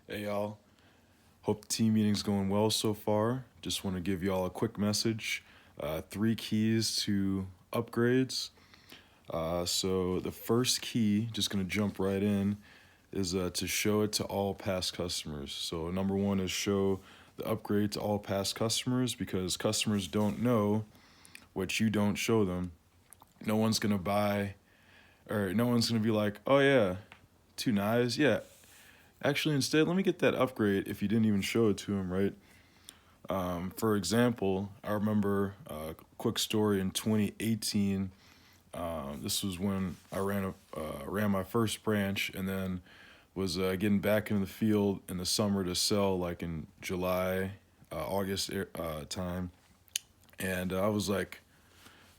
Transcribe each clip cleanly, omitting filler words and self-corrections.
Hey y'all, hope the team meeting's going well so far. Just want to give y'all a quick message. Three keys to upgrades. So the first key, just gonna jump right in, is to show it to all past customers. So number one is show the upgrade to all past customers because customers don't know what you don't show them. No one's gonna buy, or no one's gonna be like, oh yeah, two knives, yeah. Actually, instead, let me get that upgrade if you didn't even show it to them, right? For example, I remember a quick story in 2018. This was when I ran my first branch, and then was getting back into the field in the summer to sell, like in July, August time. And I was like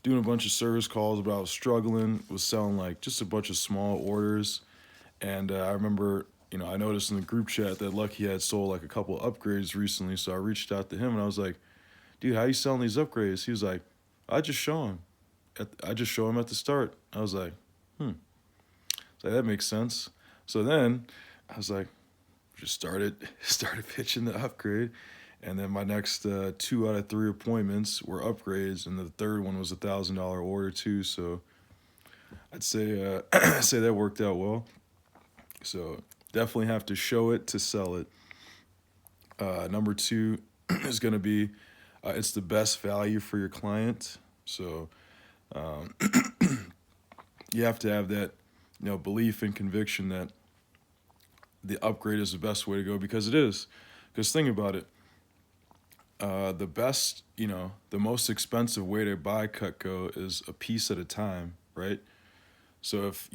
doing a bunch of service calls, but I was struggling. Was selling like just a bunch of small orders, and I remember, I noticed in the group chat that Lucky had sold like a couple upgrades recently. So I reached out to him and I was like, dude, how you selling these upgrades? He was like, I just show him. I just show him at the start. I was like, hmm. So that makes sense. So then I was like, just started pitching the upgrade. And then my next 2 out of 3 appointments were upgrades, and the third one was $1,000 order too. So I'd say say that worked out well. So definitely have to show it to sell it. Number two is going to be it's the best value for your client. So um, you have to have that, belief and conviction that the upgrade is the best way to go because it is. Because think about it, the best, the most expensive way to buy Cutco is a piece at a time, right? So if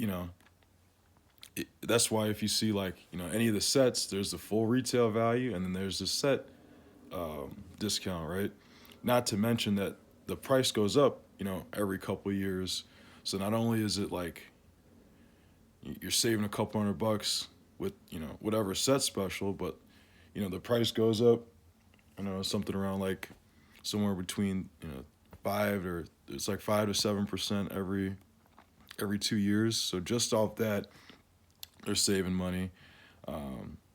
that's why if you see like any of the sets, there's the full retail value and then there's the set discount, right? Not to mention that the price goes up, every couple of years. So not only is it like you're saving a couple $100 with whatever set special, but the price goes up. I know something around like somewhere between 5 to 7% every 2 years. So just off that, they're saving money.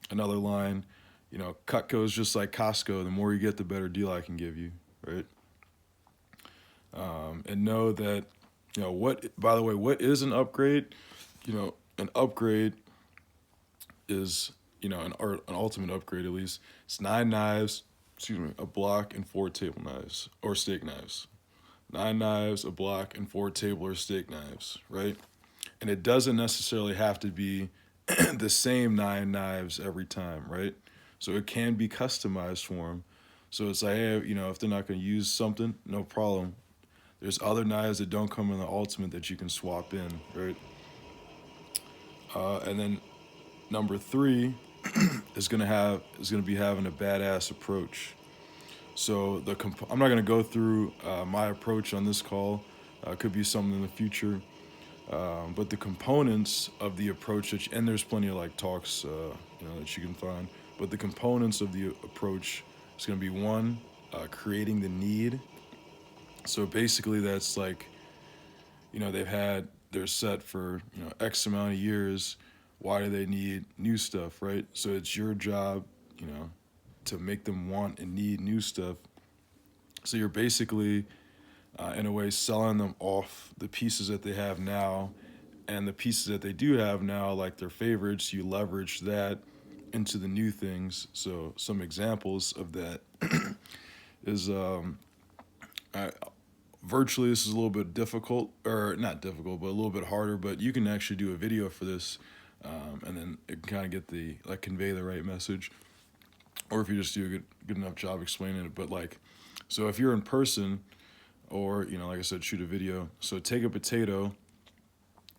Another line, Cutco is just like Costco. The more you get, the better deal I can give you, right? And know that what. By the way, what is an upgrade? An upgrade is or an ultimate upgrade at least. It's 9 knives, excuse me, a block and 4 table knives or steak knives. 9 knives, a block, and 4 table or steak knives, right? And it doesn't necessarily have to be the same 9 knives every time, right? So it can be customized for them. So it's like, hey, if they're not going to use something, no problem. There's other knives that don't come in the ultimate that you can swap in, right? And then number three is gonna be having a badass approach. So I'm not gonna go through my approach on this call. Could be something in the future. But the components of the approach and there's plenty of like talks that you can find. But the components of the approach is gonna be one, creating the need. So basically, that's like they've had their set for X amount of years. Why do they need new stuff, right? So it's your job, you know, to make them want and need new stuff. So you're basically, in a way, selling them off the pieces that they have now, and the pieces that they do have now, like their favorites. You leverage that into the new things. So some examples of that is I, virtually this is a little bit difficult, or not difficult, but a little bit harder. But you can actually do a video for this, and then it can kind of get the like convey the right message. Or if you just do a good enough job explaining it. But like, so if you're in person, or like I said, shoot a video. So take a potato,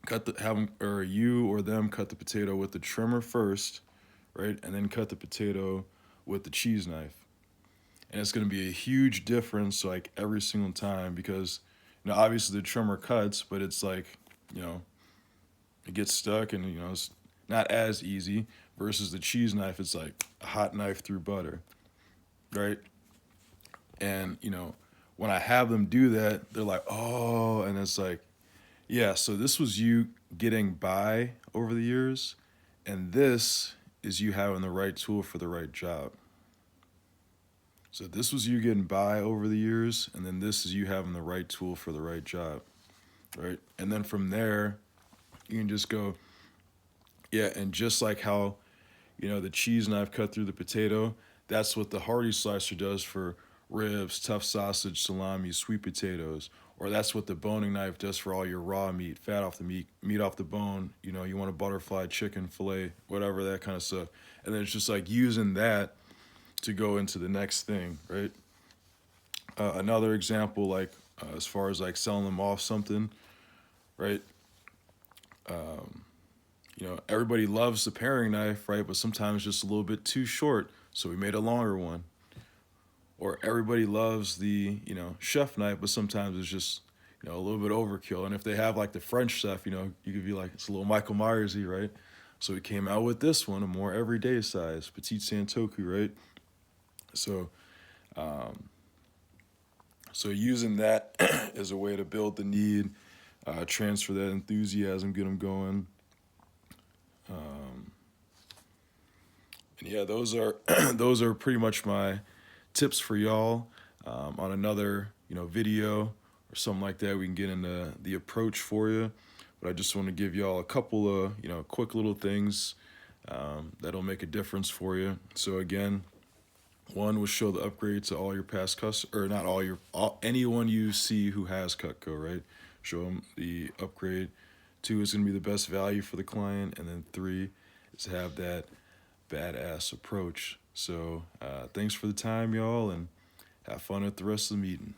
have them, or you or them cut the potato with the trimmer first, right, and then cut the potato with the cheese knife. And it's going to be a huge difference like every single time because obviously the trimmer cuts, but it's like you know it gets stuck and it's not as easy versus the cheese knife. It's like a hot knife through butter, right? And when I have them do that, they're like, oh, and it's like, yeah. So this was you getting by over the years, and this is you having the right tool for the right job. So this was you getting by over the years, and then this is you having the right tool for the right job, right? And then from there, you can just go, yeah, and just like how, the cheese knife cut through the potato, that's what the Hardy slicer does for ribs, tough sausage, salami, sweet potatoes. Or that's what the boning knife does for all your raw meat, fat off the meat off the bone. You want a butterfly chicken fillet, whatever, that kind of stuff. And then it's just like using that to go into the next thing, right? Another example, like as far as like selling them off something, right? Everybody loves the paring knife, right? But sometimes just a little bit too short, so we made a longer one. Or everybody loves the, chef knife, but sometimes it's just, a little bit overkill. And if they have like the French chef, you could be like, it's a little Michael Myers-y, right? So we came out with this one, a more everyday size, Petite Santoku, right? So, so using that as a way to build the need, transfer that enthusiasm, get them going. And yeah, those are those are pretty much my tips for y'all. On another video or something like that, we can get into the approach for you. But I just want to give y'all a couple of quick little things that'll make a difference for you. So again, one was show the upgrade to all your past customers, or not anyone you see who has Cutco, right? Show them the upgrade. Two is going to be the best value for the client, and then three is to have that badass approach. So thanks for the time, y'all, and have fun at the rest of the meeting.